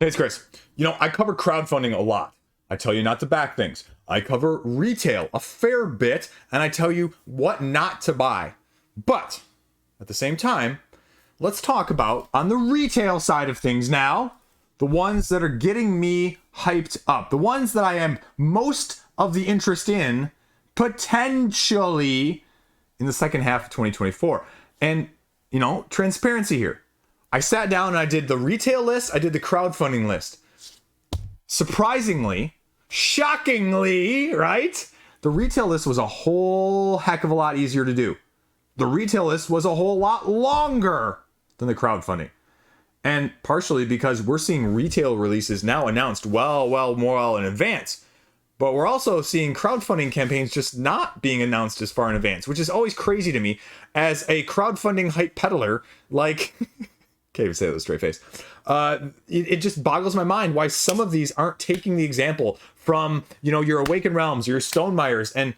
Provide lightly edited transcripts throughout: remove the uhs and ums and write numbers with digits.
Hey, it's Chris. I cover crowdfunding a lot. I tell you not to back things. I cover retail a fair bit, and I tell you what not to buy. But at the same time, let's talk about, on the retail side of things now, the ones that are getting me hyped up, the ones that I am most of the interest in, potentially in the second half of 2024. And, transparency here. I sat down and I did the retail list, I did the crowdfunding list. Surprisingly, shockingly, right? The retail list was a whole heck of a lot easier to do. The retail list was a whole lot longer than the crowdfunding. And partially because we're seeing retail releases now announced well in advance. But we're also seeing crowdfunding campaigns just not being announced as far in advance, which is always crazy to me as a crowdfunding hype peddler. Like, can't even say that with a straight face. It just boggles my mind why some of these aren't taking the example from, your Awakened Realms, your Stonemeyers, and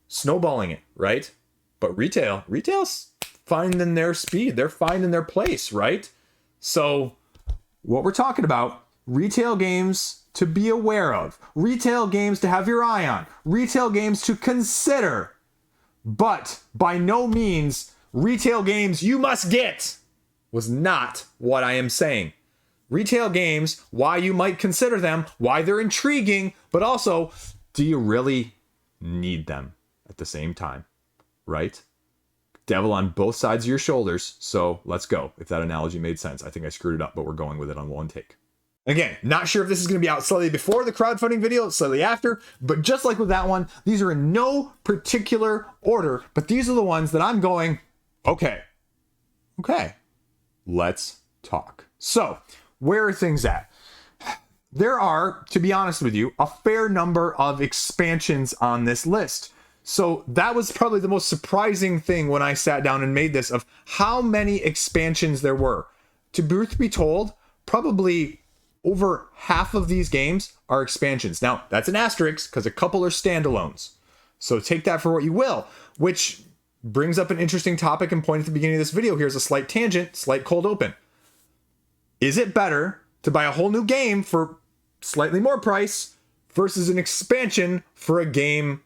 snowballing it, right? But retail's finding their speed. They're finding their place, right? So what we're talking about, retail games to be aware of, retail games to have your eye on, retail games to consider, but by no means retail games you must get, was not what I am saying. Retail games, why you might consider them, why they're intriguing, but also, do you really need them at the same time, right? Devil on both sides of your shoulders, so let's go. If that analogy made sense. I think I screwed it up, but we're going with it on one take. Again, not sure if this is going to be out slightly before the crowdfunding video, slightly after, but just like with that one, these are in no particular order, but these are the ones that I'm going, okay, let's talk. So, where are things at? There are, to be honest with you, a fair number of expansions on this list. So that was probably the most surprising thing when I sat down and made this, of how many expansions there were. To truth be told, probably over half of these games are expansions. Now, that's an asterisk because a couple are standalones. So take that for what you will, which brings up an interesting topic and point at the beginning of this video. Here's a slight tangent, slight cold open. Is it better to buy a whole new game for slightly more price versus an expansion for a game?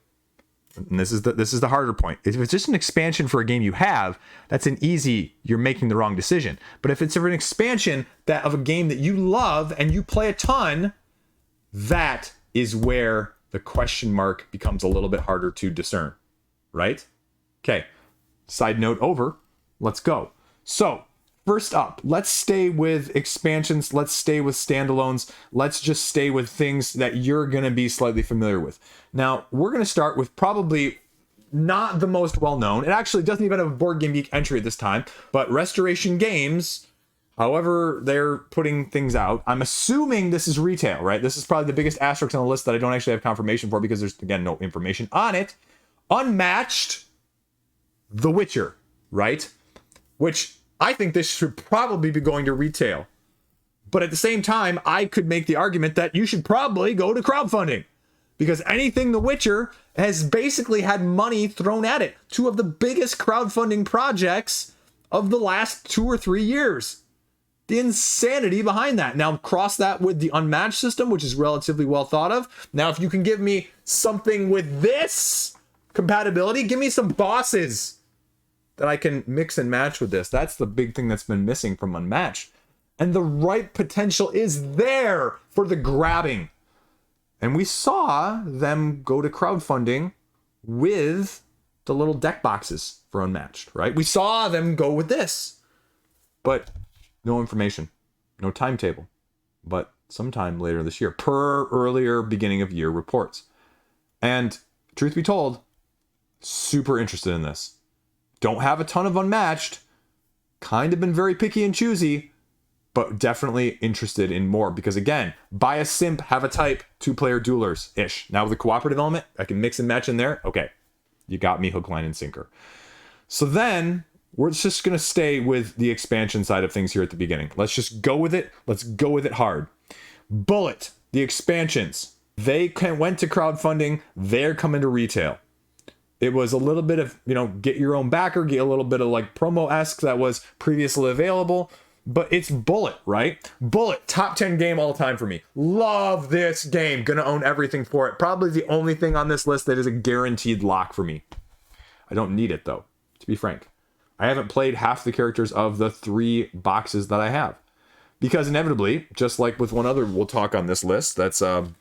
And this is the harder point. If it's just an expansion for a game you have, that's an easy, you're making the wrong decision. But if it's an expansion of a game that you love and you play a ton, that is where the question mark becomes a little bit harder to discern, right? Okay, side note over, let's go. So, first up, let's stay with expansions, let's stay with standalones, let's just stay with things that you're going to be slightly familiar with. Now, we're going to start with probably not the most well-known. It actually doesn't even have a Board Game Geek entry at this time, but Restoration Games, however they're putting things out, I'm assuming this is retail, right? This is probably the biggest asterisk on the list that I don't actually have confirmation for because there's, again, no information on it. Unmatched, The Witcher, right? Which I think this should probably be going to retail. But at the same time, I could make the argument that you should probably go to crowdfunding. Because anything The Witcher has basically had money thrown at it. Two of the biggest crowdfunding projects of the last 2 or 3 years. The insanity behind that. Now, cross that with the Unmatched system, which is relatively well thought of. Now, if you can give me something with this compatibility, give me some bosses that I can mix and match with this. That's the big thing that's been missing from Unmatched. And the right potential is there for the grabbing. And we saw them go to crowdfunding with the little deck boxes for Unmatched, right? We saw them go with this. But no information, no timetable. But sometime later this year, per earlier beginning of year reports. And truth be told, super interested in this. Don't have a ton of Unmatched, kind of been very picky and choosy, but definitely interested in more because, again, buy a simp, have a type, 2-player duelers-ish. Now with the cooperative element, I can mix and match in there. Okay, you got me hook, line, and sinker. So then we're just going to stay with the expansion side of things here at the beginning. Let's just go with it. Let's go with it hard. Bullet, the expansions. They went to crowdfunding. They're coming to retail. It was a little bit of, get your own backer, get a little bit of like promo-esque that was previously available. but it's Bullet, right? Bullet, top 10 game all time for me. Love this game. Gonna own everything for it. Probably the only thing on this list that is a guaranteed lock for me. I don't need it though, to be frank. I haven't played half the characters of the 3 boxes that I have. Because inevitably, just like with one other we'll talk on this list, that's sitting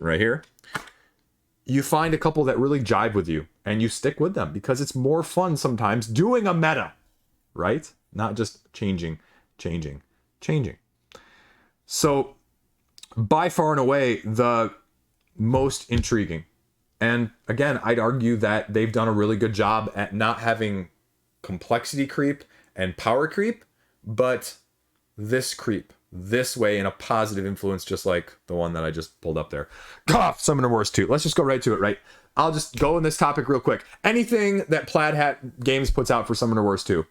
right here, you find a couple that really jive with you and you stick with them because it's more fun sometimes doing a meta, right? Not just changing. So by far and away, the most intriguing. And again, I'd argue that they've done a really good job at not having complexity creep and power creep, but this creep this way in a positive influence, just like the one that I just pulled up there. God, Summoner Wars 2. Let's just go right to it, right? I'll just go in this topic real quick. Anything that Plaid Hat Games puts out for Summoner Wars 2,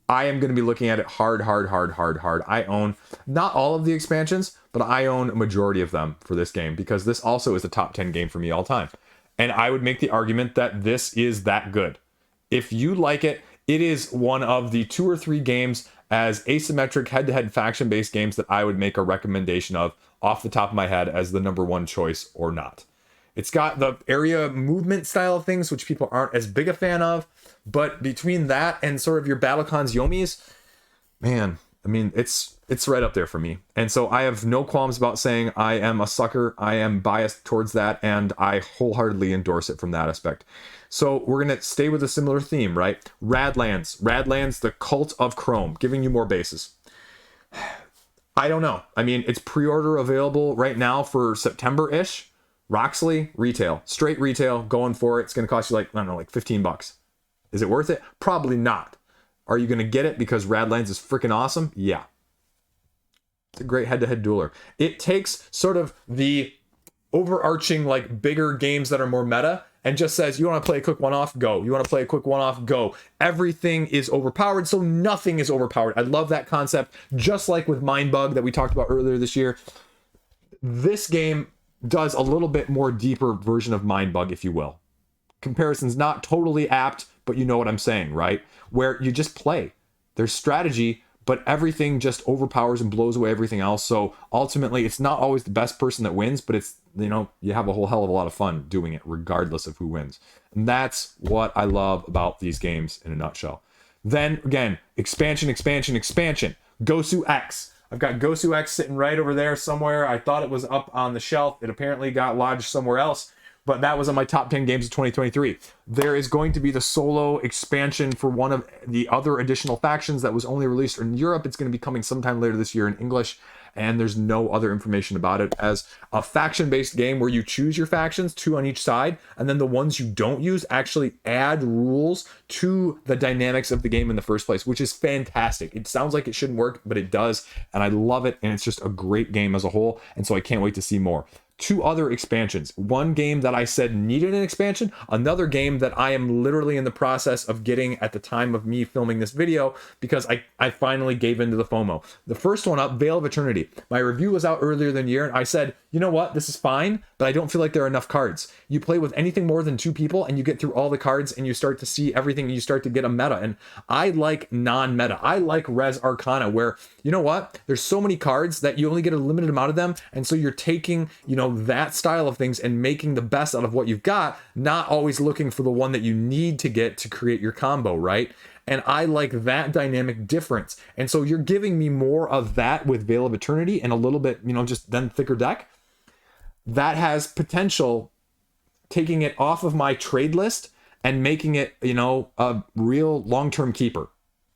I am going to be looking at it hard. I own not all of the expansions, but I own a majority of them for this game because this also is a top 10 game for me all time. And I would make the argument that this is that good. If you like it, it is one of the 2 or 3 games as asymmetric head-to-head faction-based games that I would make a recommendation of off the top of my head as the number 1 choice or not. It's got the area movement style of things, which people aren't as big a fan of, but between that and sort of your Battlecons Yomis, man, I mean, it's right up there for me. And so I have no qualms about saying I am a sucker. I am biased towards that, and I wholeheartedly endorse it from that aspect. So we're going to stay with a similar theme, right? Radlands, the cult of Chrome, giving you more bases. I don't know. I mean, it's pre-order available right now for September-ish. Roxley, retail, straight retail, going for it. It's going to cost you like, I don't know, like $15. Is it worth it? Probably not. Are you going to get it because Radlands is freaking awesome? Yeah. It's a great head-to-head dueler. It takes sort of the overarching, like, bigger games that are more meta and just says, you want to play a quick one-off? Go. You want to play a quick one-off? Go. Everything is overpowered, so nothing is overpowered. I love that concept. Just like with Mindbug that we talked about earlier this year, this game does a little bit more deeper version of Mindbug, if you will. Comparison's not totally apt, but you know what I'm saying, right? Where you just play. There's strategy, but everything just overpowers and blows away everything else. So ultimately, it's not always the best person that wins, but it's, you know, you have a whole hell of a lot of fun doing it, regardless of who wins. And that's what I love about these games in a nutshell. Then again, expansion. Gosu X. I've got Gosu X sitting right over there somewhere. I thought it was up on the shelf. It apparently got lodged somewhere else, but that was on my top 10 games of 2023. There is going to be the solo expansion for one of the other additional factions that was only released in Europe. It's going to be coming sometime later this year in English, and there's no other information about it, as a faction-based game where you choose your factions, 2 on each side, and then the ones you don't use actually add rules to the dynamics of the game in the first place, which is fantastic. It sounds like it shouldn't work, but it does, and I love it, and it's just a great game as a whole, and so I can't wait to see more. 2 other expansions. One game that I said needed an expansion, another game that I am literally in the process of getting at the time of me filming this video because I finally gave into the FOMO. The first one up, Vale of Eternity. My review was out earlier than a year and I said, you know what, this is fine, but I don't feel like there are enough cards. You play with anything more than 2 people and you get through all the cards and you start to see everything and you start to get a meta. And I like non-meta. I like Res Arcana where, you know what, there's so many cards that you only get a limited amount of them. And so you're taking, you know, that style of things and making the best out of what you've got, not always looking for the one that you need to get to create your combo, right? And I like that dynamic difference. And so you're giving me more of that with Vale of Eternity and a little bit, you know, just then thicker deck. That has potential taking it off of my trade list and making it, you know, a real long-term keeper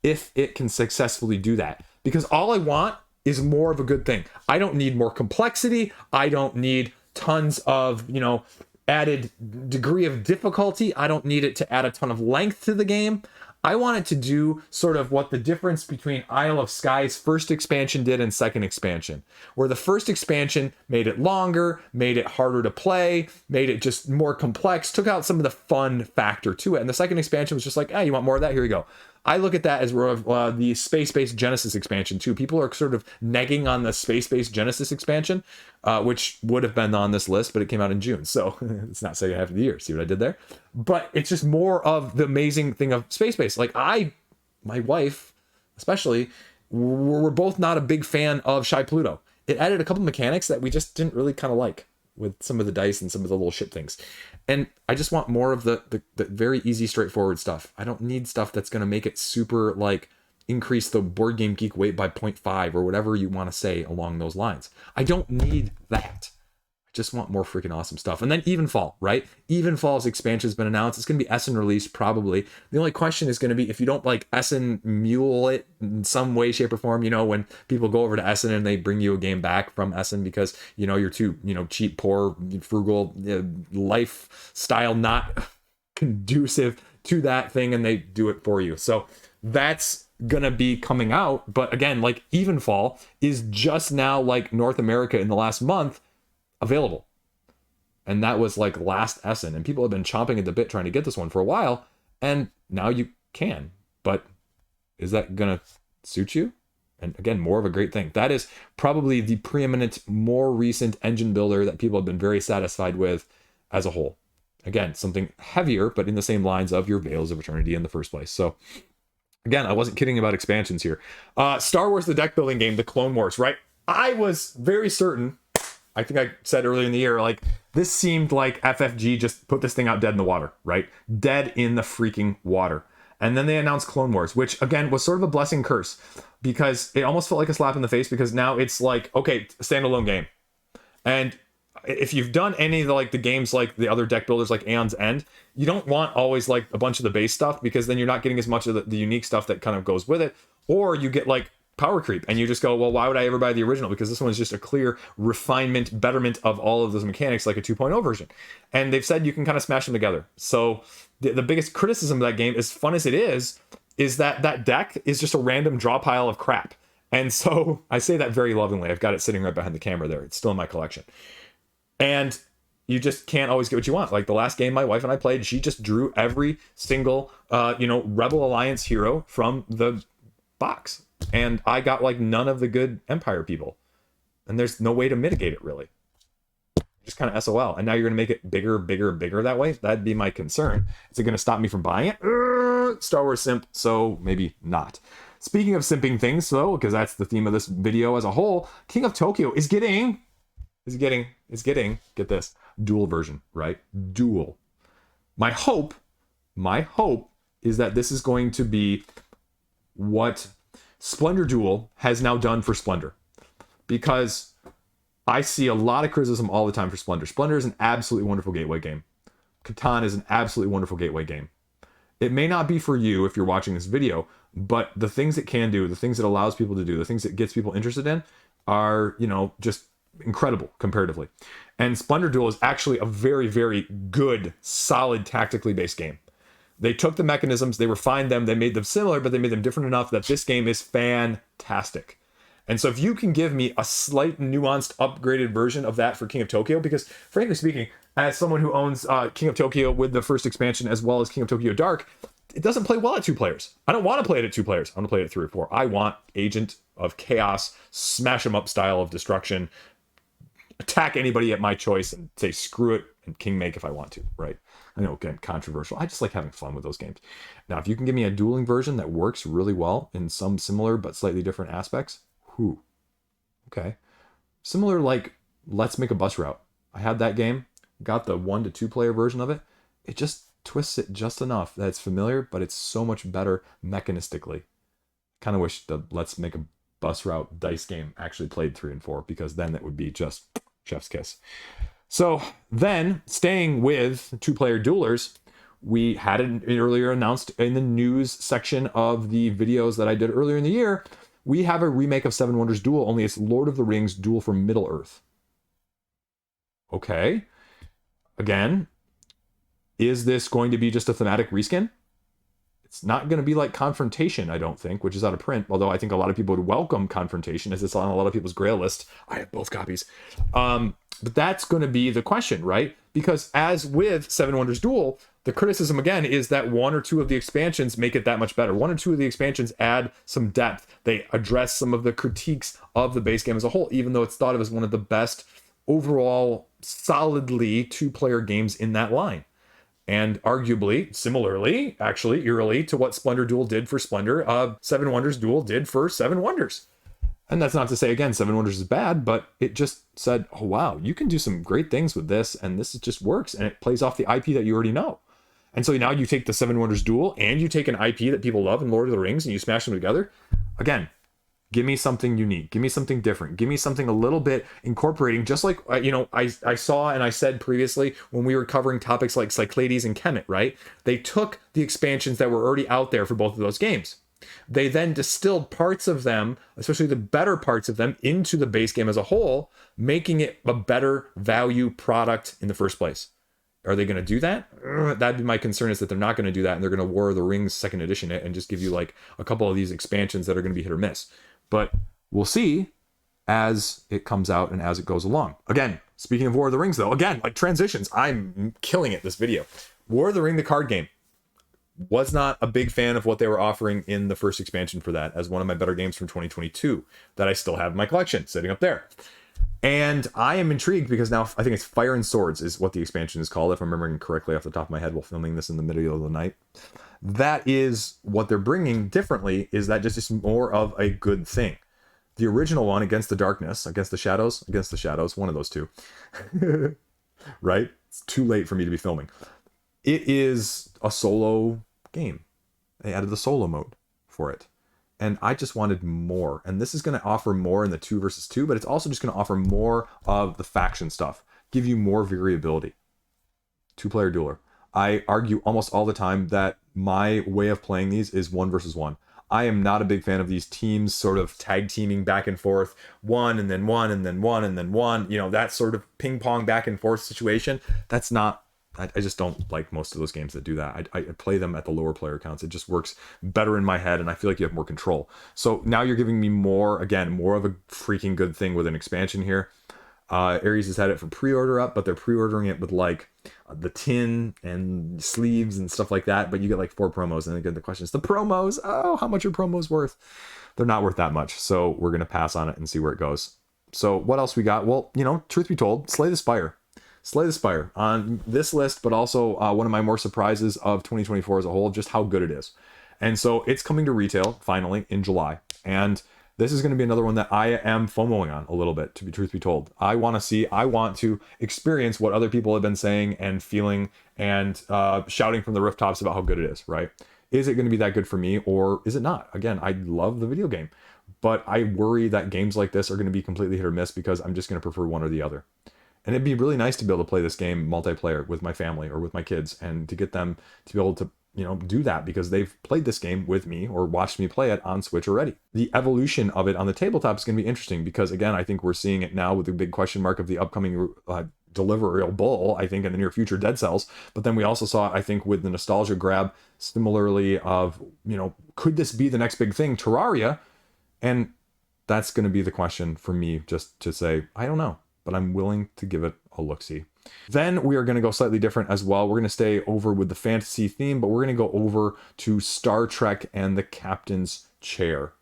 if it can successfully do that. Because all I want is more of a good thing. I don't need more complexity. I don't need tons of, you know, added degree of difficulty. I don't need it to add a ton of length to the game. I want it to do sort of what the difference between Isle of Skye's first expansion did and second expansion, where the first expansion made it longer, made it harder to play, made it just more complex, took out some of the fun factor to it. And the second expansion was just like, hey, you want more of that? Here you go. I look at that as the space-based Genesis expansion too. People are sort of negging on the space-based Genesis expansion, which would have been on this list, but it came out in June. So it's not second half of the year. See what I did there? But it's just more of the amazing thing of space-based. Like my wife especially, we're both not a big fan of Shy Pluto. It added a couple mechanics that we just didn't really kind of like with some of the dice and some of the little shit things. And I just want more of the very easy, straightforward stuff. I don't need stuff that's going to make it super, like, increase the Board Game Geek weight by 0.5 or whatever you want to say along those lines. I don't need that. I just want more freaking awesome stuff. And then Evenfall, right? Evenfall's expansion has been announced. It's going to be Essen released, probably. The only question is going to be if you don't, like, Essen mule it in some way, shape, or form, you know, when people go over to Essen and they bring you a game back from Essen because, you know, you're too, you know, cheap, poor, frugal, lifestyle not conducive to that thing, and they do it for you. So that's gonna be coming out. But again, like, Evenfall is just now, like, North America in the last month available, and that was like last Essen, and people have been chomping at the bit trying to get this one for a while, and now you can. But is that gonna suit you? And again, more of a great thing. That is probably the preeminent, more recent engine builder that people have been very satisfied with as a whole. Again, something heavier, but in the same lines of your Veils of Eternity in the first place. So again, I wasn't kidding about expansions here. Star Wars, the deck building game, the Clone Wars, right? I was very certain, I think I said earlier in the year, like, this seemed like FFG just put this thing out dead in the water, right? Dead in the freaking water. And then they announced Clone Wars, which again was sort of a blessing curse, because it almost felt like a slap in the face, because now it's like, okay, standalone game. And if you've done any of the games like the other deck builders like Aeon's End, you don't want always like a bunch of the base stuff, because then you're not getting as much of the unique stuff that kind of goes with it. Or you get like power creep and you just go, well, why would I ever buy the original? Because this one's just a clear refinement, betterment of all of those mechanics, like a 2.0 version. And they've said you can kind of smash them together. So the biggest criticism of that game, as fun as it is that that deck is just a random draw pile of crap. And so I say that very lovingly. I've got it sitting right behind the camera there. It's still in my collection. And you just can't always get what you want. Like the last game my wife and I played, she just drew every single, Rebel Alliance hero from the box. And I got like none of the good Empire people. And there's no way to mitigate it, really. Just kind of SOL. And now you're going to make it bigger, bigger, bigger that way? That'd be my concern. Is it going to stop me from buying it? Star Wars simp, so maybe not. Speaking of simping things, though, because that's the theme of this video as a whole, King of Tokyo is getting, get this, Duel version, right? Duel. My hope is that this is going to be what Splendor Duel has now done for Splendor. Because I see a lot of criticism all the time for Splendor. Splendor is an absolutely wonderful gateway game. Catan is an absolutely wonderful gateway game. It may not be for you if you're watching this video, but the things it can do, the things it allows people to do, the things it gets people interested in are, just incredible comparatively. And Splendor Duel is actually a very, very good, solid, tactically based game. They took the mechanisms, they refined them, they made them similar, but they made them different enough that this game is fantastic. And so if you can give me a slight, nuanced, upgraded version of that for King of Tokyo, because frankly speaking, as someone who owns King of Tokyo with the first expansion as well as King of Tokyo Dark, it doesn't play well at 2 players. I don't want to play it at 2 players. I want to play it at 3 or 4. I want Agent of Chaos, smash 'em up style of destruction, attack anybody at my choice and say screw it and king make if I want to, right? I know, again, controversial. I just like having fun with those games. Now, if you can give me a dueling version that works really well in some similar but slightly different aspects, okay. Similar like Let's Make a Bus Route. I had that game, got the 1 to 2 player version of it. It just twists it just enough that it's familiar, but it's so much better mechanistically. Kind of wish the Let's Make a Bus Route dice game actually played 3 and 4, because then it would be just chef's kiss. So then, staying with 2-player duelers, we had it earlier announced in the news section of the videos that I did earlier in the year. We have a remake of Seven Wonders Duel, only it's Lord of the Rings Duel for Middle-earth. Okay. Again, is this going to be just a thematic reskin? It's not going to be like Confrontation, I don't think, which is out of print, although I think a lot of people would welcome Confrontation, as it's on a lot of people's grail list. I have both copies. But that's going to be the question, right? Because as with Seven Wonders Duel, the criticism, again, is that 1 or 2 of the expansions make it that much better. 1 or 2 of the expansions add some depth. They address some of the critiques of the base game as a whole, even though it's thought of as one of the best overall, solidly 2-player games in that line. And arguably, similarly, actually, eerily to what Splendor Duel did for Splendor, Seven Wonders Duel did for Seven Wonders. And that's not to say, again, Seven Wonders is bad, but it just said, oh, wow, you can do some great things with this, and this just works, and it plays off the IP that you already know. And so now you take the Seven Wonders Duel, and you take an IP that people love in Lord of the Rings, and you smash them together. Again, give me something unique. Give me something different. Give me something a little bit incorporating, just like, I saw and I said previously when we were covering topics like Cyclades and Kemet, right? They took the expansions that were already out there for both of those games. They then distilled parts of them, especially the better parts of them, into the base game as a whole, making it a better value product in the first place. Are they going to do that? That'd be my concern, is that they're not going to do that, and they're going to War of the Rings second edition it and just give you like a couple of these expansions that are going to be hit or miss. But we'll see as it comes out and as it goes along. Again, speaking of War of the Rings, though, again, like transitions, I'm killing it this video. War of the Ring, the card game. Was not a big fan of what they were offering in the first expansion for that, as one of my better games from 2022 that I still have in my collection sitting up there. And I am intrigued because now I think it's Fire and Swords is what the expansion is called, if I'm remembering correctly off the top of my head while filming this in the middle of the night. That is what they're bringing differently, is that just is more of a good thing. The original one, Against the Darkness, Against the Shadows, one of those two. Right? It's too late for me to be filming. It is a solo game. They added the solo mode for it. And I just wanted more. And this is going to offer more in the 2 versus 2, but it's also just going to offer more of the faction stuff. Give you more variability. 2-player dueler. I argue almost all the time that my way of playing these is 1 versus 1. I am not a big fan of these teams sort of tag teaming back and forth, 1 and then 1 and then 1 and then 1, that sort of ping pong back and forth situation. That's not, I just don't like most of those games that do that. I play them at the lower player counts. It just works better in my head, and I feel like you have more control. So now you're giving me more of a freaking good thing with an expansion here. Ares has had it for pre-order up, but they're pre-ordering it with like the tin and sleeves and stuff like that. But you get like 4 promos, and again, the question is the promos. Oh, how much are promos worth? They're not worth that much. So we're going to pass on it and see where it goes. So what else we got? Well, truth be told, Slay the Spire on this list, but also one of my more surprises of 2024 as a whole, just how good it is. And so it's coming to retail finally in July. And this is going to be another one that I am FOMOing on a little bit, to be truth be told. I want to experience what other people have been saying and feeling and shouting from the rooftops about how good it is, right? Is it going to be that good for me, or is it not? Again, I love the video game, but I worry that games like this are going to be completely hit or miss because I'm just going to prefer one or the other. And it'd be really nice to be able to play this game multiplayer with my family or with my kids, and to get them to be able to, do that because they've played this game with me or watched me play it on Switch already. The evolution of it on the tabletop is going to be interesting because, again, I think we're seeing it now with the big question mark of the upcoming deliverable, I think, in the near future, Dead Cells. But then we also saw, I think, with the nostalgia grab, similarly of, could this be the next big thing, Terraria? And that's going to be the question for me, just to say, I don't know, but I'm willing to give it a look-see. Then we are going to go slightly different as well. We're going to stay over with the fantasy theme, but we're going to go over to Star Trek and the Captain's Chair.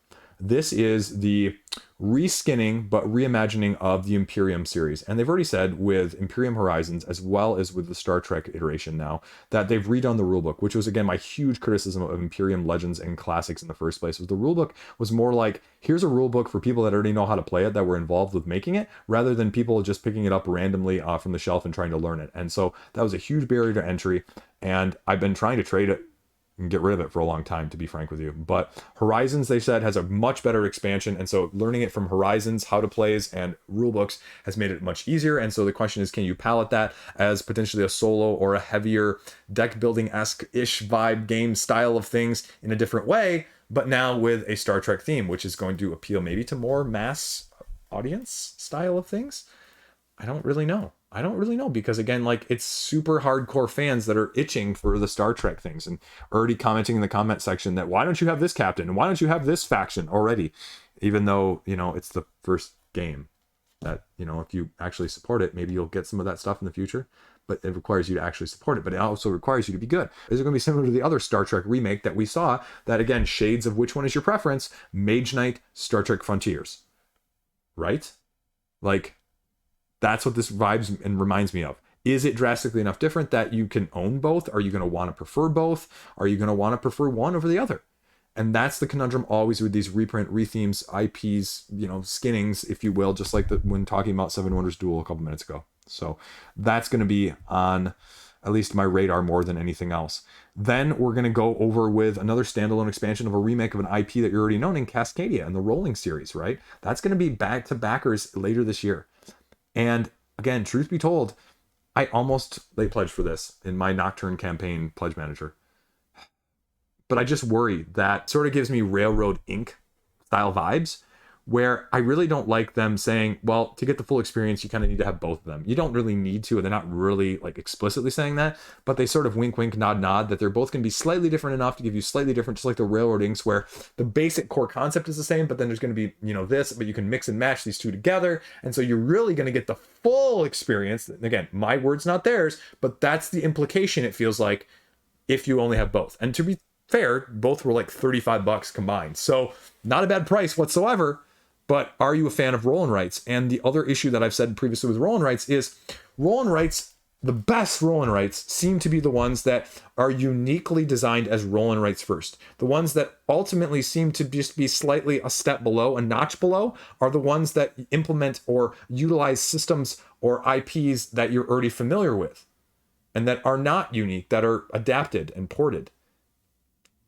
This is the reskinning but reimagining of the Imperium series. And they've already said with Imperium Horizons, as well as with the Star Trek iteration now, that they've redone the rulebook, which was, again, my huge criticism of Imperium Legends and Classics in the first place. Was the rulebook was more like, here's a rulebook for people that already know how to play it, that were involved with making it, rather than people just picking it up randomly from the shelf and trying to learn it. And so that was a huge barrier to entry. And I've been trying to trade it and get rid of it for a long time, to be frank with you. But Horizons, they said, has a much better expansion, and so learning it from Horizons, how to plays, and rulebooks has made it much easier. And so the question is, can you palette that as potentially a solo or a heavier deck building-esque-ish vibe game style of things in a different way, but now with a Star Trek theme, which is going to appeal maybe to more mass audience style of things? I don't really know because, again, like, it's super hardcore fans that are itching for the Star Trek things and already commenting in the comment section that, why don't you have this captain and why don't you have this faction already, even though, it's the first game that, if you actually support it, maybe you'll get some of that stuff in the future, but it requires you to actually support it. But it also requires you to be good. Is it going to be similar to the other Star Trek remake that we saw, that, again, shades of which one is your preference? Mage Knight, Star Trek Frontiers, right? Like, that's what this vibes and reminds me of. Is it drastically enough different that you can own both? Are you going to want to prefer both? Are you going to want to prefer one over the other? And that's the conundrum always with these reprint, rethemes, IPs, skinnings, if you will, just like when talking about Seven Wonders Duel a couple minutes ago. So that's going to be on at least my radar more than anything else. Then we're going to go over with another standalone expansion of a remake of an IP that you're already known in Cascadia and the Rolling series, right? That's going to be back to backers later this year. And again, truth be told, I almost late pledged for this in my Nocturne campaign pledge manager. But I just worry that sort of gives me Railroad Inc. style vibes, where I really don't like them saying, well, to get the full experience, you kind of need to have both of them. You don't really need to, and they're not really like explicitly saying that, but they sort of wink, wink, nod, nod, that they're both going to be slightly different enough to give you slightly different, just like the Railroad Inks, where the basic core concept is the same, but then there's going to be, this, but you can mix and match these two together. And so you're really going to get the full experience. Again, my words, not theirs, but that's the implication, it feels like, if you only have both. And to be fair, both were like $35 combined. So not a bad price whatsoever. But are you a fan of roll and writes? And the other issue that I've said previously with roll and writes is roll and writes, the best roll and writes seem to be the ones that are uniquely designed as roll and writes first. The ones that ultimately seem to just be slightly a step below, a notch below, are the ones that implement or utilize systems or IPs that you're already familiar with and that are not unique, that are adapted and ported.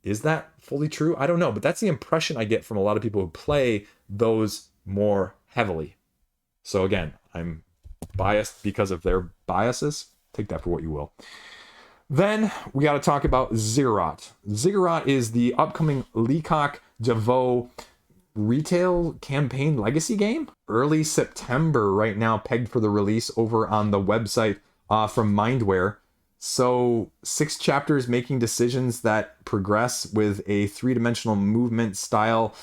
Is that fully true? I don't know, but that's the impression I get from a lot of people who play those more heavily. So again, I'm biased because of their biases. Take that for what you will. Then we got to talk about Ziggurat. Ziggurat is the upcoming Leacock Devo retail campaign legacy game. Early September right now, pegged for the release over on the website from Mindware. So 6 chapters making decisions that progress with a 3-dimensional movement style,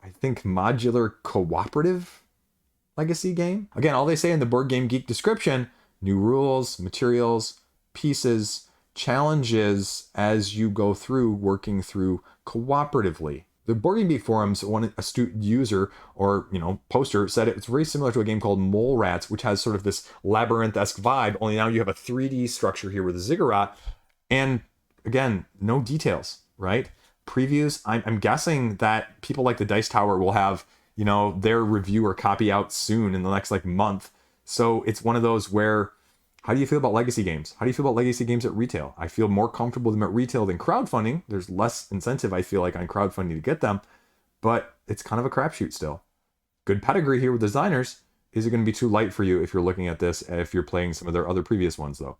I think modular cooperative legacy game. Again, all they say in the Board Game Geek description, new rules, materials, pieces, challenges as you go through working through cooperatively. The Board Game Geek forums, one astute user or poster said it's very similar to a game called Mole Rats, which has sort of this labyrinth-esque vibe, only now you have a 3D structure here with a Ziggurat. And again, no details, right? Previews, I'm guessing that people like the Dice Tower will have, their review or copy out soon in the next month. So it's one of those where, how do you feel about legacy games? How do you feel about legacy games at retail? I feel more comfortable with them at retail than crowdfunding. There's less incentive, I feel like, on crowdfunding to get them, but it's kind of a crapshoot still. Good pedigree here with designers. Is it going to be too light for you if you're looking at this, if you're playing some of their other previous ones, though?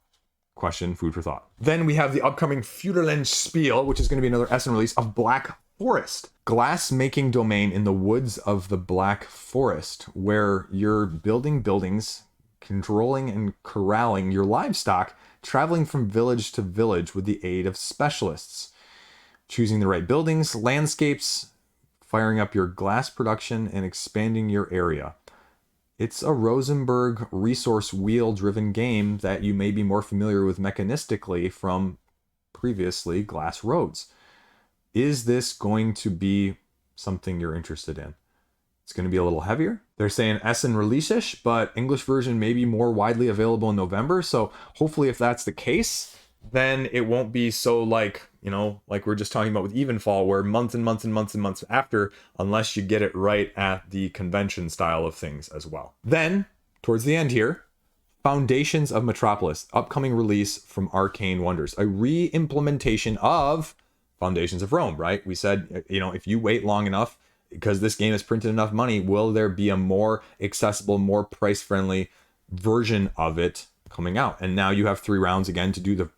Question, food for thought. Then we have the upcoming Feudalend Spiel, which is going to be another Essen release of Black Forest. Glass-making domain in the woods of the Black Forest, where you're building buildings, controlling and corralling your livestock, traveling from village to village with the aid of specialists, choosing the right buildings, landscapes, firing up your glass production, and expanding your area. It's a Rosenberg resource wheel-driven game that you may be more familiar with mechanistically from previously Glass Roads. Is this going to be something you're interested in? It's going to be a little heavier. They're saying Essen release-ish, but English version may be more widely available in November. So hopefully if that's the case, then it won't be so like we're just talking about with Evenfall, where months and months and months and months after, unless you get it right at the convention style of things as well. Then, towards the end here, Foundations of Metropolis, upcoming release from Arcane Wonders, a re-implementation of Foundations of Rome, right? We said, if you wait long enough, because this game has printed enough money, will there be a more accessible, more price-friendly version of it coming out? And now you have 3 rounds again to do the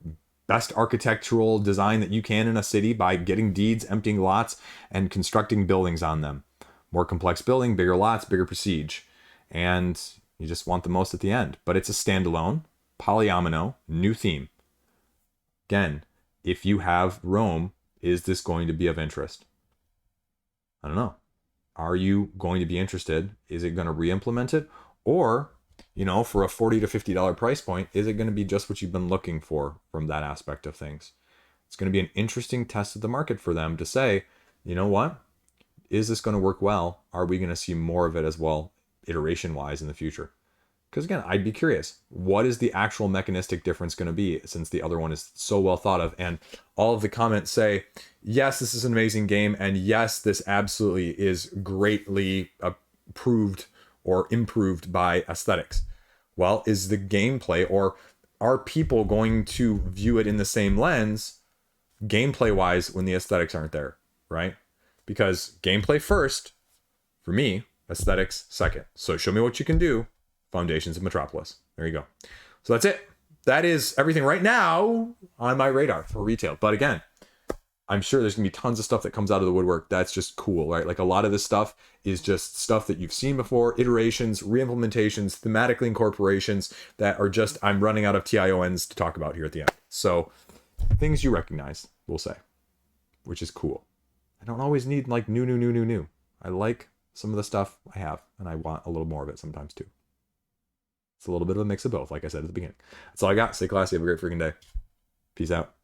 best architectural design that you can in a city by getting deeds, emptying lots, and constructing buildings on them. More complex building, bigger lots, bigger prestige. And you just want the most at the end. But it's a standalone, polyomino, new theme. Again, if you have Rome, is this going to be of interest? I don't know. Are you going to be interested? Is it going to re-implement it? Or, for a $40 to $50 price point, is it going to be just what you've been looking for from that aspect of things? It's going to be an interesting test of the market for them to say, you know what? Is this going to work well? Are we going to see more of it as well, iteration-wise in the future? Because again, I'd be curious, what is the actual mechanistic difference going to be, since the other one is so well thought of? And all of the comments say, yes, this is an amazing game, and yes, this absolutely is greatly approved or improved by aesthetics. Well, is the gameplay, or are people going to view it in the same lens, gameplay wise, when the aesthetics aren't there, right? Because gameplay first, for me, aesthetics second. So show me what you can do. Foundations of Metropolis. There you go. So that's it. That is everything right now on my radar for retail. But again, I'm sure there's gonna be tons of stuff that comes out of the woodwork that's just cool, right? Like a lot of this stuff is just stuff that you've seen before, iterations, reimplementations, thematically incorporations that are just, I'm running out of TIONs to talk about here at the end. So things you recognize, we'll say, which is cool. I don't always need like new. I like some of the stuff I have, and I want a little more of it sometimes too. It's a little bit of a mix of both, like I said at the beginning. That's all I got. Stay classy. Have a great freaking day. Peace out.